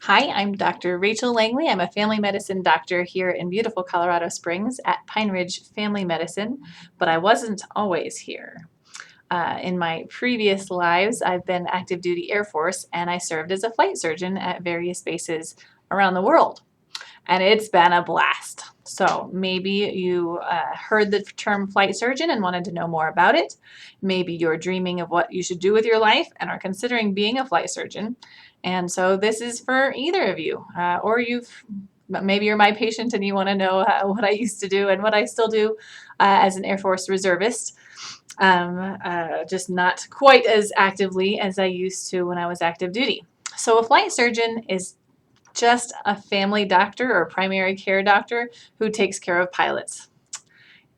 Hi, I'm Dr. Rachel Langley. I'm a family medicine doctor here in beautiful Colorado Springs at Pine Ridge Family Medicine, but I wasn't always here. In my previous lives, I've been active duty Air Force and I served as a flight surgeon at various bases around the world. And it's been a blast. So maybe you heard the term flight surgeon and wanted to know more about it. Maybe you're dreaming of what you should do with your life and are considering being a flight surgeon. And so this is for either of you, or maybe you're my patient and you want to know what I used to do and what I still do as an Air Force reservist. Just not quite as actively as I used to when I was active duty. So a flight surgeon is just a family doctor or primary care doctor who takes care of pilots.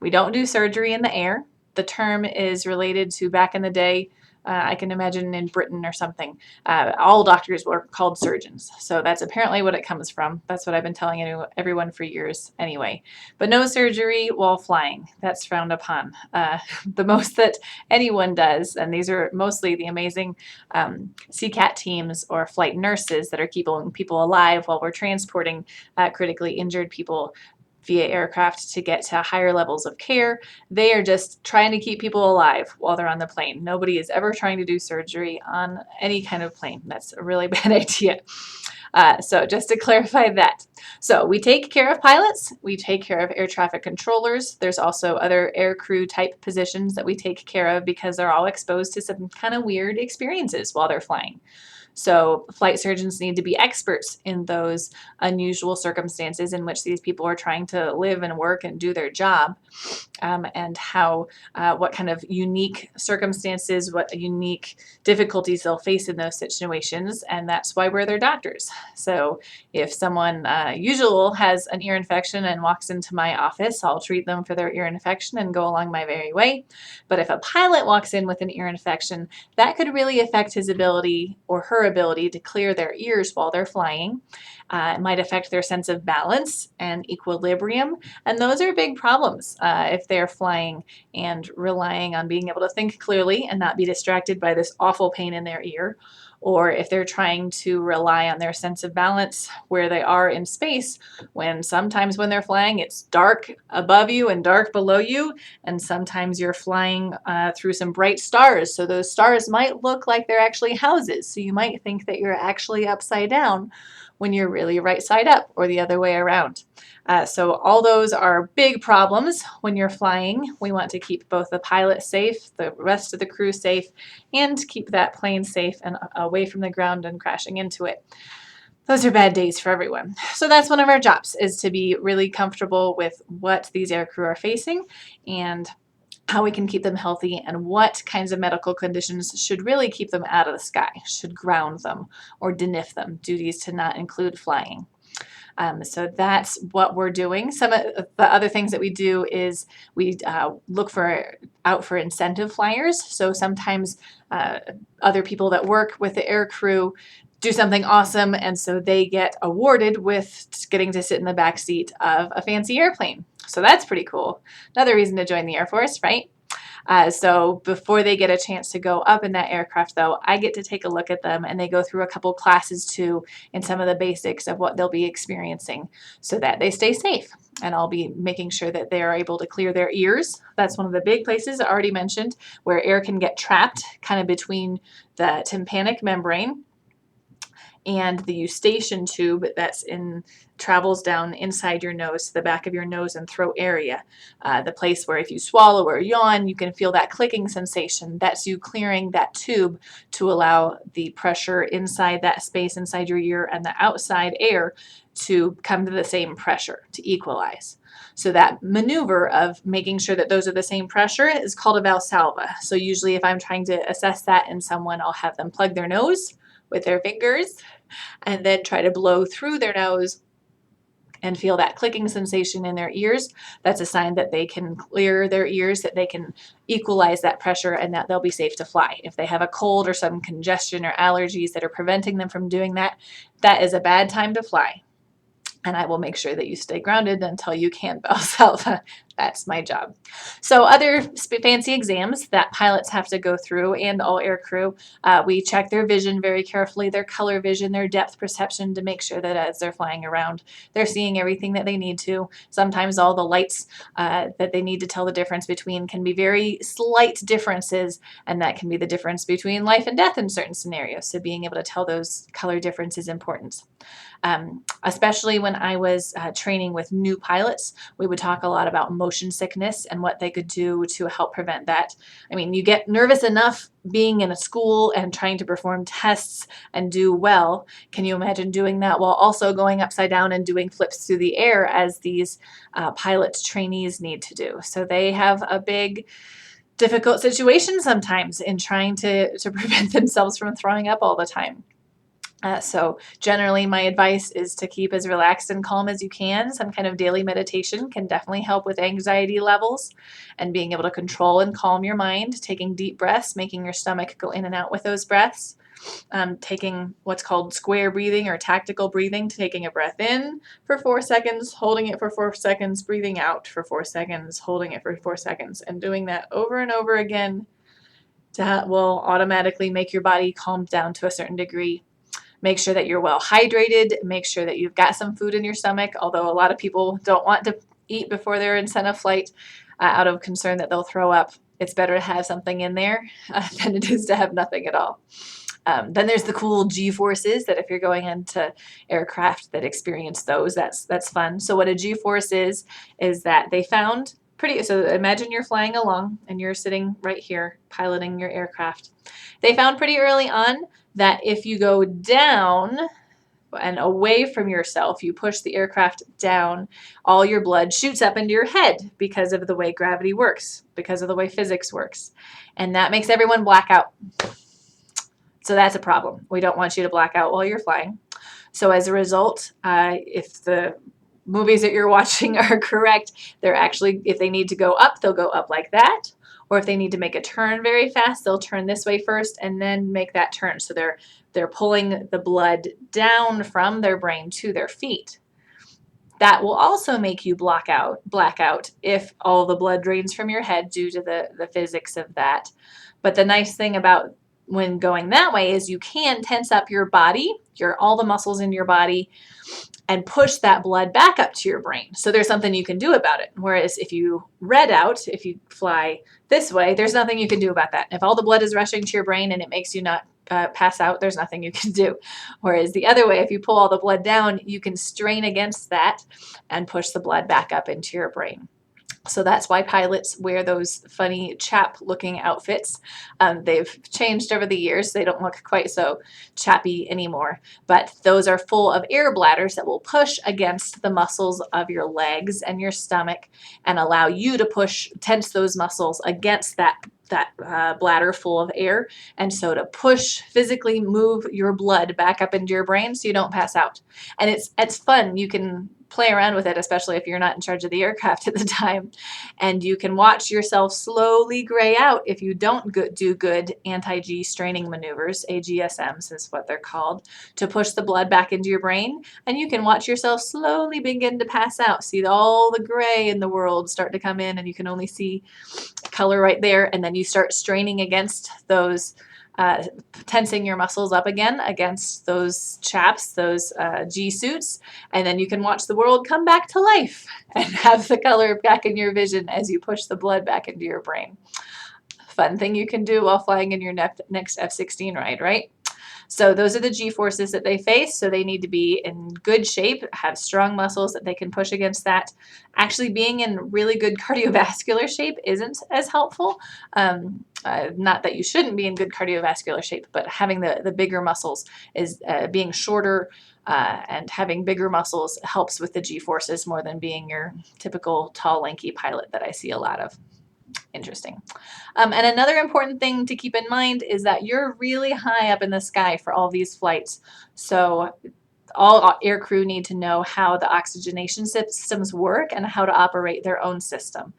We don't do surgery in the air. The term is related to back in the day. I can imagine in Britain or something. All doctors were called surgeons. So that's apparently what it comes from. That's what I've been telling everyone for years anyway. But no surgery while flying. That's frowned upon. The most that anyone does, and these are mostly the amazing CCAT teams or flight nurses that are keeping people alive while we're transporting critically injured people via aircraft to get to higher levels of care. They are just trying to keep people alive while they're on the plane. Nobody is ever trying to do surgery on any kind of plane. That's a really bad idea. So just to clarify that. So we take care of pilots, we take care of air traffic controllers. There's also other air crew type positions that we take care of because they're all exposed to some kind of weird experiences while they're flying. So flight surgeons need to be experts in those unusual circumstances in which these people are trying to live and work and do their job, and what kind of unique circumstances, what unique difficulties they'll face in those situations, and that's why we're their doctors. So if someone usual has an ear infection and walks into my office, I'll treat them for their ear infection and go along my merry way. But if a pilot walks in with an ear infection, that could really affect his ability or her ability to clear their ears while they're flying. It might affect their sense of balance and equilibrium, and those are big problems if they're flying and relying on being able to think clearly and not be distracted by this awful pain in their ear, or if they're trying to rely on their sense of balance where they are in space, when sometimes when they're flying it's dark above you and dark below you, and sometimes you're flying through some bright stars, so those stars might look like they're actually houses, so you might think that you're actually upside down when you're really right side up or the other way around. So all those are big problems when you're flying. We want to keep both the pilot safe, the rest of the crew safe, and keep that plane safe and away from the ground and crashing into it. Those are bad days for everyone. So that's one of our jobs, is to be really comfortable with what these aircrew are facing and how we can keep them healthy, and what kinds of medical conditions should really keep them out of the sky, should ground them or DNIF them, duties to not include flying. So that's what we're doing. Some of the other things that we do is we look out for incentive flyers. So sometimes other people that work with the air crew do something awesome, and so they get awarded with getting to sit in the back seat of a fancy airplane. So that's pretty cool. Another reason to join the Air Force, right? So before they get a chance to go up in that aircraft, though, I get to take a look at them, and they go through a couple classes too in some of the basics of what they'll be experiencing so that they stay safe. And I'll be making sure that they are able to clear their ears. That's one of the big places I already mentioned where air can get trapped kind of between the tympanic membrane and the eustachian tube travels down inside your nose to the back of your nose and throat area. The place where if you swallow or yawn, you can feel that clicking sensation. That's you clearing that tube to allow the pressure inside that space inside your ear and the outside air to come to the same pressure, to equalize. So that maneuver of making sure that those are the same pressure is called a Valsalva. So usually if I'm trying to assess that in someone, I'll have them plug their nose with their fingers and then try to blow through their nose and feel that clicking sensation in their ears. That's a sign that they can clear their ears, that they can equalize that pressure, and that they'll be safe to fly. If they have a cold or some congestion or allergies that are preventing them from doing that, that is a bad time to fly. And I will make sure that you stay grounded until you can Valsalva That's my job. So other fancy exams that pilots have to go through, and all air crew, we check their vision very carefully, their color vision, their depth perception, to make sure that as they're flying around, they're seeing everything that they need to. Sometimes all the lights that they need to tell the difference between can be very slight differences, and that can be the difference between life and death in certain scenarios. So being able to tell those color differences is important. Especially when I was training with new pilots, we would talk a lot about motion sickness and what they could do to help prevent that. I mean, you get nervous enough being in a school and trying to perform tests and do well. Can you imagine doing that while also going upside down and doing flips through the air, as these pilot trainees need to do? So they have a big, difficult situation sometimes in trying to prevent themselves from throwing up all the time. So generally my advice is to keep as relaxed and calm as you can. Some kind of daily meditation can definitely help with anxiety levels and being able to control and calm your mind, taking deep breaths, making your stomach go in and out with those breaths, taking what's called square breathing or tactical breathing, taking a breath in for 4 seconds, holding it for 4 seconds, breathing out for 4 seconds, holding it for 4 seconds, and doing that over and over again will automatically make your body calm down to a certain degree. Make sure that you're well hydrated. Make sure that you've got some food in your stomach, although a lot of people don't want to eat before they're in center flight out of concern that they'll throw up. It's better to have something in there than it is to have nothing at all. Then there's the cool G-forces that if you're going into aircraft that experience those, that's fun. So what a G-force is that they found so imagine you're flying along and you're sitting right here piloting your aircraft. They found pretty early on that if you go down and away from yourself, you push the aircraft down, all your blood shoots up into your head because of the way gravity works, because of the way physics works. And that makes everyone black out. So that's a problem. We don't want you to black out while you're flying. So as a result, if the movies that you're watching are correct, they're actually, if they need to go up, they'll go up like that. Or if they need to make a turn very fast, they'll turn this way first and then make that turn. So they're pulling the blood down from their brain to their feet. That will also make you black out if all the blood drains from your head due to the physics of that. But the nice thing about when going that way is you can tense up your body, all the muscles in your body, and push that blood back up to your brain. So there's something you can do about it. Whereas if you red out, if you fly this way, there's nothing you can do about that. If all the blood is rushing to your brain and it makes you not pass out, there's nothing you can do. Whereas the other way, if you pull all the blood down, you can strain against that and push the blood back up into your brain. So that's why pilots wear those funny chap-looking outfits. They've changed over the years. They don't look quite so chappy anymore. But those are full of air bladders that will push against the muscles of your legs and your stomach and allow you to tense those muscles against that bladder full of air. And so to physically move your blood back up into your brain so you don't pass out. And it's fun. You can play around with it, especially if you're not in charge of the aircraft at the time. And you can watch yourself slowly gray out if you don't do good anti-G straining maneuvers. AGSMs is what they're called, to push the blood back into your brain. And you can watch yourself slowly begin to pass out. See all the gray in the world start to come in, and you can only see color right there. And then you start straining against those, tensing your muscles up again against those chaps, those G suits, and then you can watch the world come back to life and have the color back in your vision as you push the blood back into your brain. Fun thing you can do while flying in your next F-16 ride, right? So those are the G-forces that they face. So they need to be in good shape, have strong muscles that they can push against that. Actually being in really good cardiovascular shape isn't as helpful. Not that you shouldn't be in good cardiovascular shape, but having the bigger muscles is being shorter and having bigger muscles helps with the G-forces more than being your typical tall, lanky pilot that I see a lot of. Interesting. And another important thing to keep in mind is that you're really high up in the sky for all these flights. So all air crew need to know how the oxygenation systems work and how to operate their own system.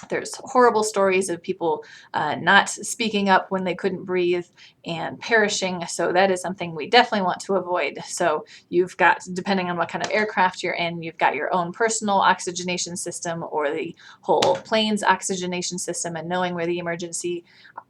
There's horrible stories of people not speaking up when they couldn't breathe and perishing. So that is something we definitely want to avoid. So you've got, depending on what kind of aircraft you're in, you've got your own personal oxygenation system or the whole plane's oxygenation system, and knowing where the emergency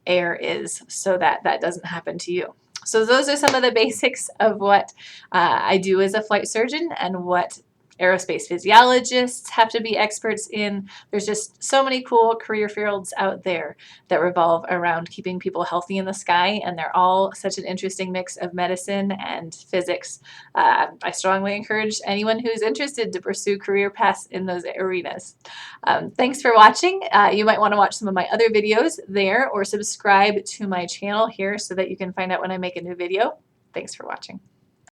air is so that that doesn't happen to you. So those are some of the basics of what I do as a flight surgeon and what aerospace physiologists have to be experts in. There's just so many cool career fields out there that revolve around keeping people healthy in the sky, and they're all such an interesting mix of medicine and physics. I strongly encourage anyone who's interested to pursue career paths in those arenas. Thanks for watching. You might want to watch some of my other videos there or subscribe to my channel here so that you can find out when I make a new video. Thanks for watching.